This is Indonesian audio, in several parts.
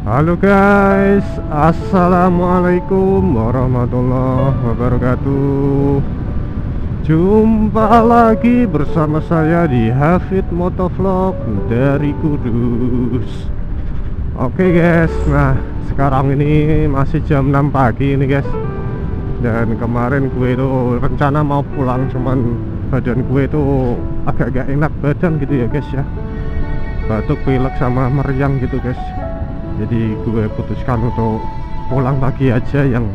Halo guys, assalamualaikum warahmatullahi wabarakatuh. Jumpa lagi bersama saya di Hafid Motovlog dari Kudus. Oke guys, nah sekarang ini masih jam 6 pagi ini guys. Dan kemarin gue itu rencana mau pulang, cuman badan gue itu agak gak enak badan gitu ya guys ya. Batuk, pilek sama meriang gitu guys. Jadi gue putuskan untuk pulang pagi aja, yang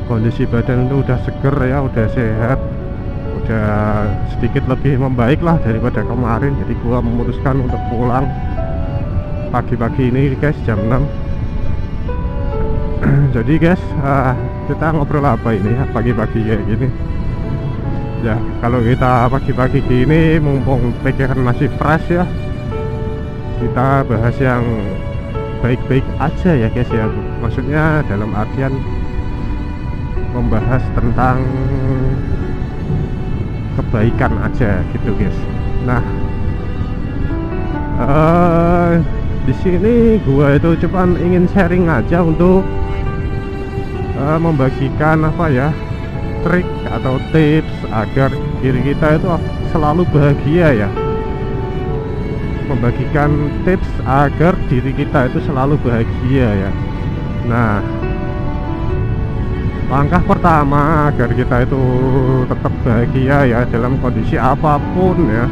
kondisi badan itu udah seger ya, udah sehat, udah sedikit lebih membaik lah daripada kemarin. Jadi gue memutuskan untuk pulang pagi-pagi ini guys, jam 6. Jadi guys, kita ngobrol apa ini ya pagi-pagi kayak gini. Ya kalau kita pagi-pagi gini mumpung pikiran masih fresh ya, kita bahas yang baik-baik aja ya guys ya. Maksudnya dalam artian membahas tentang kebaikan aja gitu guys. Nah di sini gua itu cuman ingin sharing aja untuk membagikan apa ya, trik atau tips agar diri kita itu selalu bahagia ya. Membagikan tips agar diri kita itu selalu bahagia ya. Nah, langkah pertama agar kita itu tetap bahagia ya dalam kondisi apapun ya,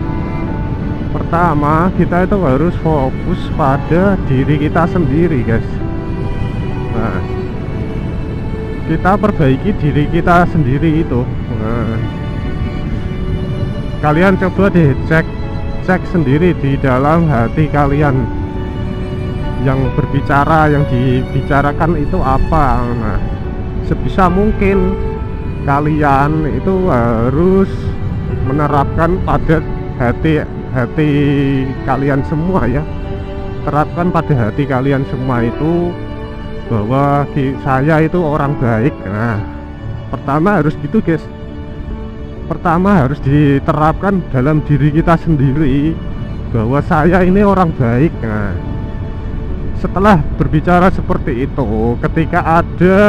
pertama kita itu harus fokus pada diri kita sendiri guys. Nah, kita perbaiki diri kita sendiri itu. Nah, kalian coba deh cek sendiri di dalam hati kalian, yang berbicara, yang dibicarakan itu apa. Nah, sebisa mungkin kalian itu harus menerapkan pada hati kalian semua ya. Terapkan pada hati kalian semua itu bahwa saya itu orang baik. Nah, pertama harus gitu guys. Pertama harus diterapkan dalam diri kita sendiri bahwa saya ini orang baik. Nah, setelah berbicara seperti itu, ketika ada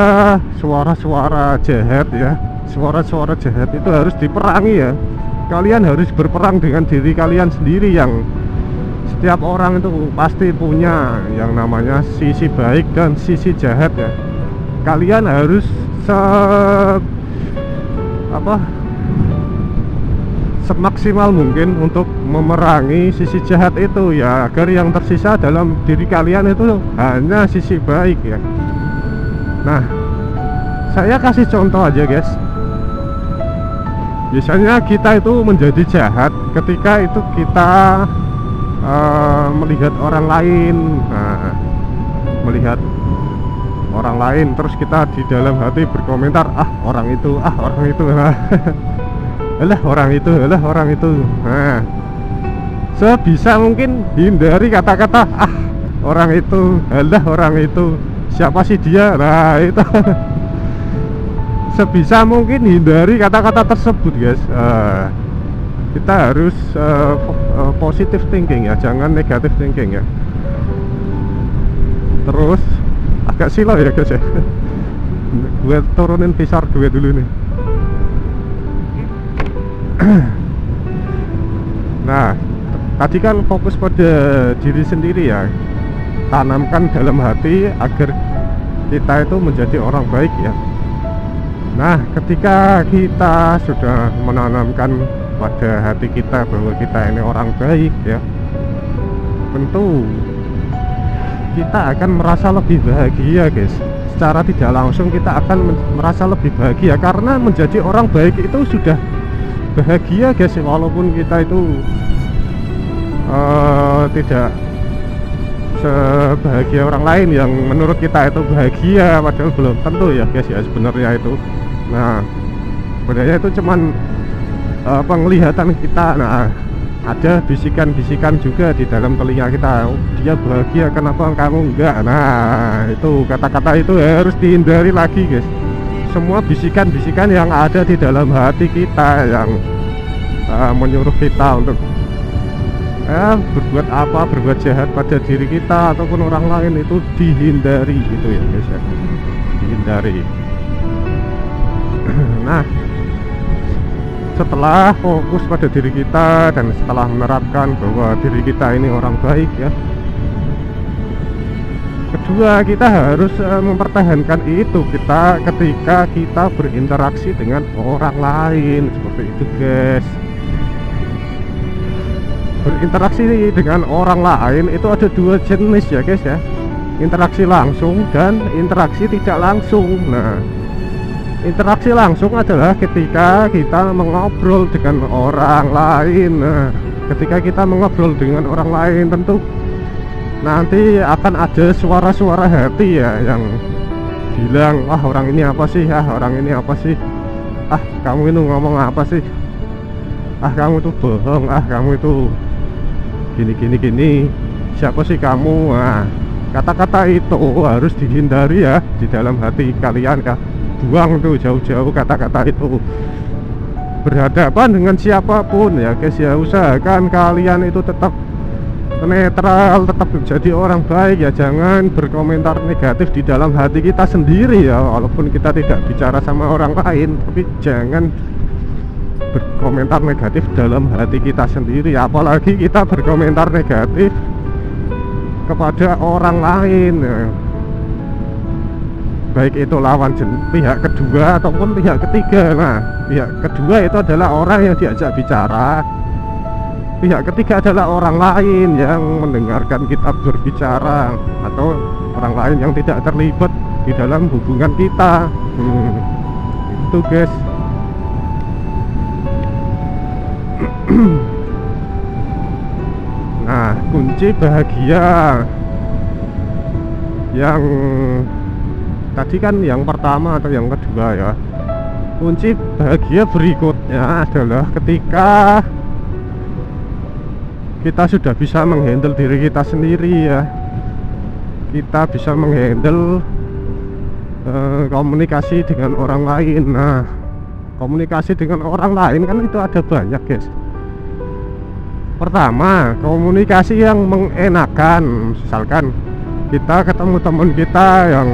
suara-suara jahat ya, suara-suara jahat itu harus diperangi ya. Kalian harus berperang dengan diri kalian sendiri, yang setiap orang itu pasti punya yang namanya sisi baik dan sisi jahat ya. Kalian harus semaksimal mungkin untuk memerangi sisi jahat itu ya, agar yang tersisa dalam diri kalian itu hanya sisi baik ya. Nah, saya kasih contoh aja guys. Biasanya kita itu menjadi jahat ketika itu kita melihat orang lain. Nah, melihat orang lain terus kita di dalam hati berkomentar, orang itu nah. Alah orang itu. Nah, sebisa mungkin hindari kata-kata orang itu, alah orang itu, siapa sih dia. Nah itu sebisa mungkin hindari kata-kata tersebut guys. Kita harus positive thinking ya, jangan negative thinking ya. Terus agak silau ya guys ya. Gue turunin visor gue dulu nih. Nah, tadi kan fokus pada diri sendiri ya. Tanamkan dalam hati agar kita itu menjadi orang baik ya. Nah, ketika kita sudah menanamkan pada hati kita bahwa kita ini orang baik ya, tentu kita akan merasa lebih bahagia guys. Secara tidak langsung kita akan merasa lebih bahagia, karena menjadi orang baik itu sudah bahagia guys. Walaupun kita itu tidak sebahagia orang lain yang menurut kita itu bahagia, padahal belum tentu ya guys ya sebenarnya itu. Nah, sebenarnya itu cuman penglihatan kita. Nah, ada bisikan-bisikan juga di dalam telinga kita, dia bahagia kenapa kamu enggak. Nah, itu kata-kata itu harus dihindari lagi guys. Semua bisikan-bisikan yang ada di dalam hati kita yang menyuruh kita untuk berbuat apa, berbuat jahat pada diri kita ataupun orang lain itu dihindari gitu ya guys ya, dihindari. Nah, setelah fokus pada diri kita dan setelah menerapkan bahwa diri kita ini orang baik ya, kedua kita harus mempertahankan itu kita ketika kita berinteraksi dengan orang lain seperti itu guys. Berinteraksi dengan orang lain itu ada dua jenis ya guys ya, interaksi langsung dan interaksi tidak langsung. Nah, interaksi langsung adalah ketika kita mengobrol dengan orang lain. Nah, ketika kita mengobrol dengan orang lain tentu nanti akan ada suara-suara hati ya yang bilang, wah orang ini apa sih, orang ini apa sih, kamu itu ngomong apa sih, kamu itu bohong, kamu itu gini, siapa sih kamu. Nah, kata-kata itu harus dihindari ya di dalam hati kalian ya, buang tuh jauh-jauh kata-kata itu. Berhadapan dengan siapapun ya guys ya, usahakan kalian itu tetap netral, tetap menjadi orang baik ya, jangan berkomentar negatif di dalam hati kita sendiri ya, walaupun kita tidak bicara sama orang lain, tapi jangan berkomentar negatif dalam hati kita sendiri, apalagi kita berkomentar negatif kepada orang lain ya. Baik itu lawan pihak kedua ataupun pihak ketiga. Nah, pihak kedua itu adalah orang yang diajak bicara, pihak ketiga adalah orang lain yang mendengarkan kita berbicara atau orang lain yang tidak terlibat di dalam hubungan kita. Itu guys. Nah, kunci bahagia yang tadi kan yang pertama atau yang kedua ya, kunci bahagia berikutnya adalah ketika kita sudah bisa menghandle diri kita sendiri ya, kita bisa menghandle komunikasi dengan orang lain. Nah, komunikasi dengan orang lain kan itu ada banyak guys. Pertama, komunikasi yang mengenakan, misalkan kita ketemu teman kita yang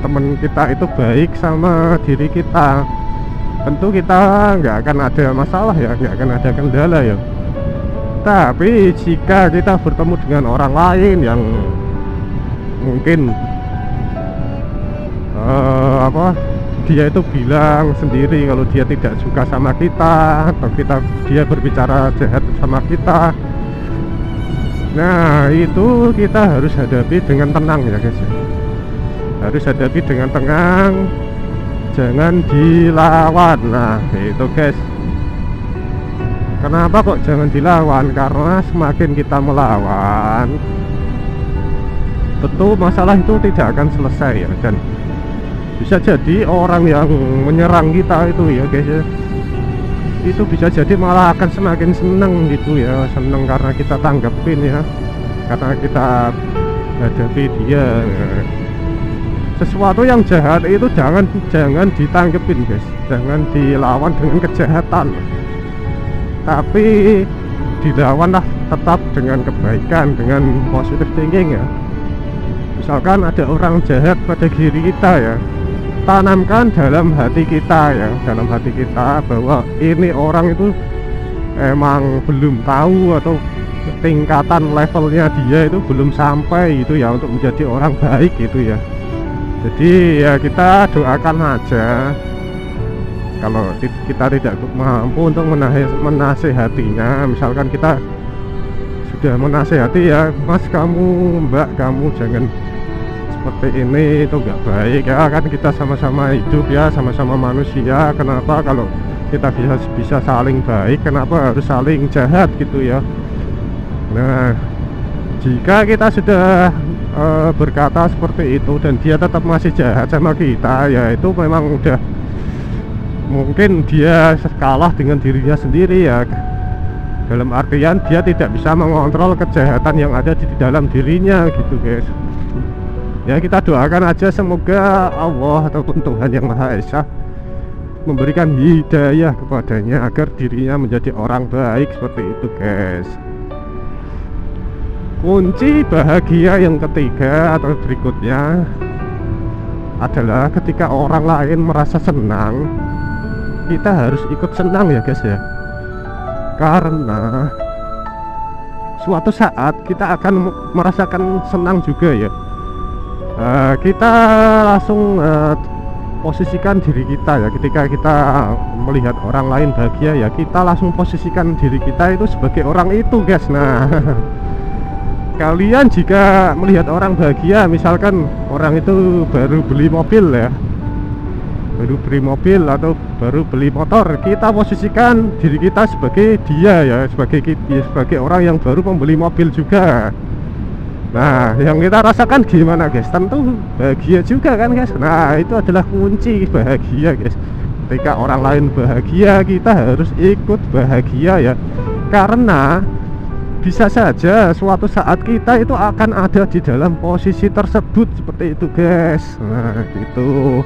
teman kita itu baik sama diri kita, tentu kita nggak akan ada masalah ya, nggak akan ada kendala ya. Tapi jika kita bertemu dengan orang lain yang mungkin dia itu bilang sendiri kalau dia tidak suka sama kita, atau dia berbicara jahat sama kita, nah itu kita harus hadapi dengan tenang ya guys, harus hadapi dengan tenang, jangan dilawan. Nah itu guys, kenapa kok jangan dilawan? Karena semakin kita melawan, tentu masalah itu tidak akan selesai ya, dan bisa jadi orang yang menyerang kita itu ya guys ya, itu bisa jadi malah akan semakin seneng gitu ya, seneng karena kita tanggepin ya, karena kita hadapi dia. Sesuatu yang jahat itu jangan ditanggepin guys, jangan dilawan dengan kejahatan, tapi dilawanlah tetap dengan kebaikan, dengan positive thinking ya. Misalkan ada orang jahat pada diri kita ya, tanamkan dalam hati kita ya, dalam hati kita bahwa ini orang itu emang belum tahu atau tingkatan levelnya dia itu belum sampai itu ya untuk menjadi orang baik gitu ya. Jadi ya kita doakan aja, kalau kita tidak mampu untuk menasehatinya, misalkan kita sudah menasehati ya, mas kamu, mbak kamu jangan seperti ini, itu nggak baik ya, kan kita sama-sama hidup ya, sama-sama manusia. Kenapa kalau kita bisa saling baik, kenapa harus saling jahat gitu ya. Nah, jika kita sudah berkata seperti itu dan dia tetap masih jahat sama kita, ya itu memang udah mungkin dia kalah dengan dirinya sendiri ya, dalam artian dia tidak bisa mengontrol kejahatan yang ada di dalam dirinya gitu guys. Ya kita doakan aja semoga Allah ataupun Tuhan Yang Maha Esa memberikan hidayah kepadanya agar dirinya menjadi orang baik seperti itu guys. Kunci bahagia yang ketiga atau berikutnya adalah ketika orang lain merasa senang, kita harus ikut senang ya guys ya. Karena suatu saat kita akan merasakan senang juga ya. Kita langsung posisikan diri kita ya, ketika kita melihat orang lain bahagia ya, kita langsung posisikan diri kita itu sebagai orang itu guys. Nah kalian jika melihat orang bahagia, misalkan orang itu baru beli mobil ya, baru beli mobil atau baru beli motor, kita posisikan diri kita sebagai dia ya, sebagai orang yang baru membeli mobil juga. Nah yang kita rasakan gimana guys? Tentu bahagia juga kan guys. Nah itu adalah kunci bahagia guys. Ketika orang lain bahagia, kita harus ikut bahagia ya. Karena bisa saja suatu saat kita itu akan ada di dalam posisi tersebut, seperti itu guys. Nah gitu.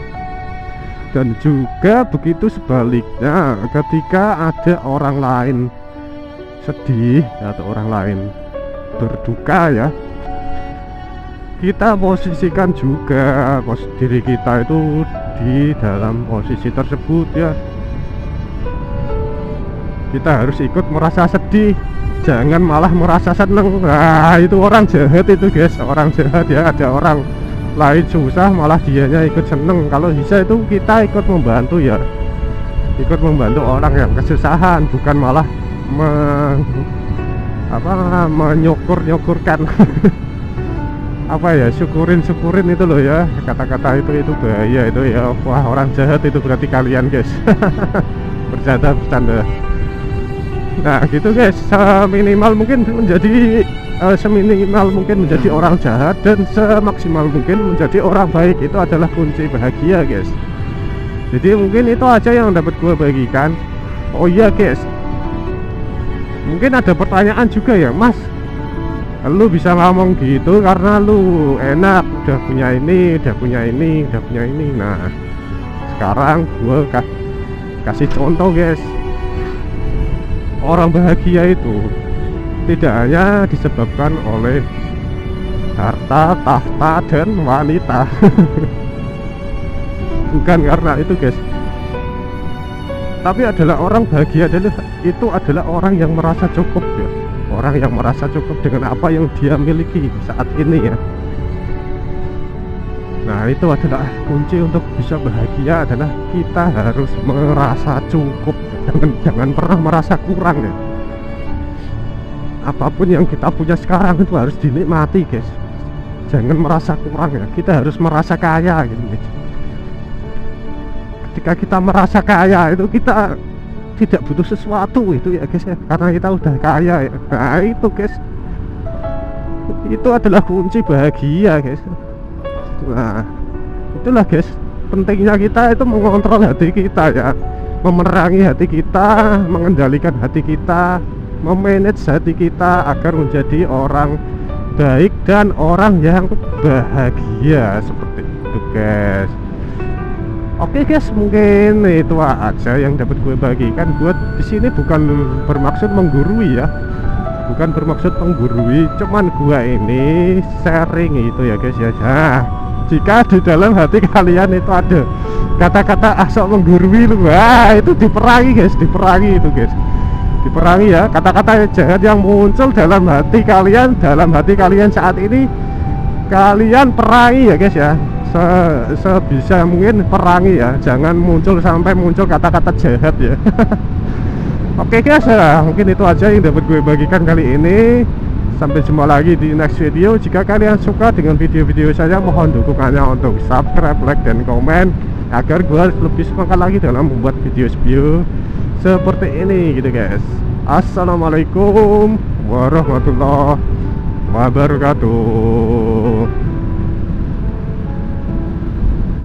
Dan juga begitu sebaliknya, ketika ada orang lain sedih atau orang lain berduka ya, kita posisikan juga diri kita itu di dalam posisi tersebut ya. Kita harus ikut merasa sedih, jangan malah merasa seneng. Nah itu orang jahat itu guys, orang jahat ya. Ada orang lain susah malah dianya ikut seneng. Kalau bisa itu kita ikut membantu ya, ikut membantu orang yang kesusahan, bukan malah menyukur-nyukurkan apa ya, syukurin itu loh ya, kata-kata itu bahaya itu ya. Wah orang jahat itu berarti kalian guys. bercanda. Nah gitu guys, seminimal mungkin menjadi orang jahat dan semaksimal mungkin menjadi orang baik, itu adalah kunci bahagia guys. Jadi mungkin itu aja yang dapat gue bagikan. Oh iya guys, mungkin ada pertanyaan juga ya, Mas, lu bisa ngomong gitu karena lu enak, udah punya ini. Nah sekarang gue kasih contoh guys. Orang bahagia itu tidak hanya disebabkan oleh harta, tahta, dan wanita. Bukan karena itu guys, tapi adalah orang bahagia adalah orang yang merasa cukup ya. Orang yang merasa cukup dengan apa yang dia miliki saat ini ya. Nah itu adalah kunci untuk bisa bahagia, adalah kita harus merasa cukup. Jangan pernah merasa kurang ya. Apapun yang kita punya sekarang itu harus dinikmati guys. Jangan merasa kurang ya. Kita harus merasa kaya gitu guys. Ketika kita merasa kaya itu kita tidak butuh sesuatu itu ya guys ya, karena kita udah kaya ya. Nah itu guys, itu adalah kunci bahagia guys. Nah itulah guys, pentingnya kita itu mengontrol hati kita ya, memerangi hati kita, mengendalikan hati kita, memanage hati kita agar menjadi orang baik dan orang yang bahagia, seperti itu guys. Oke guys, mungkin itu aja yang dapat gue bagikan. Gue di sini bukan bermaksud menggurui ya, bukan bermaksud menggurui, cuman gue ini sharing itu ya guys ya. Nah, jika di dalam hati kalian itu ada kata-kata asal menggurui lu, wah itu diperangi guys, diperangi itu guys, diperangi ya. Kata-kata jahat yang muncul dalam hati kalian saat ini, kalian perangi ya guys ya. Sebisa mungkin perangi ya, jangan sampai muncul kata-kata jahat ya. Oke guys, mungkin itu aja yang dapat gue bagikan kali ini. Sampai jumpa lagi di next video. Jika kalian suka dengan video-video saya, mohon dukungannya untuk subscribe, like, dan komen agar gue lebih semangat lagi dalam membuat video seperti ini gitu guys. Assalamualaikum warahmatullahi wabarakatuh.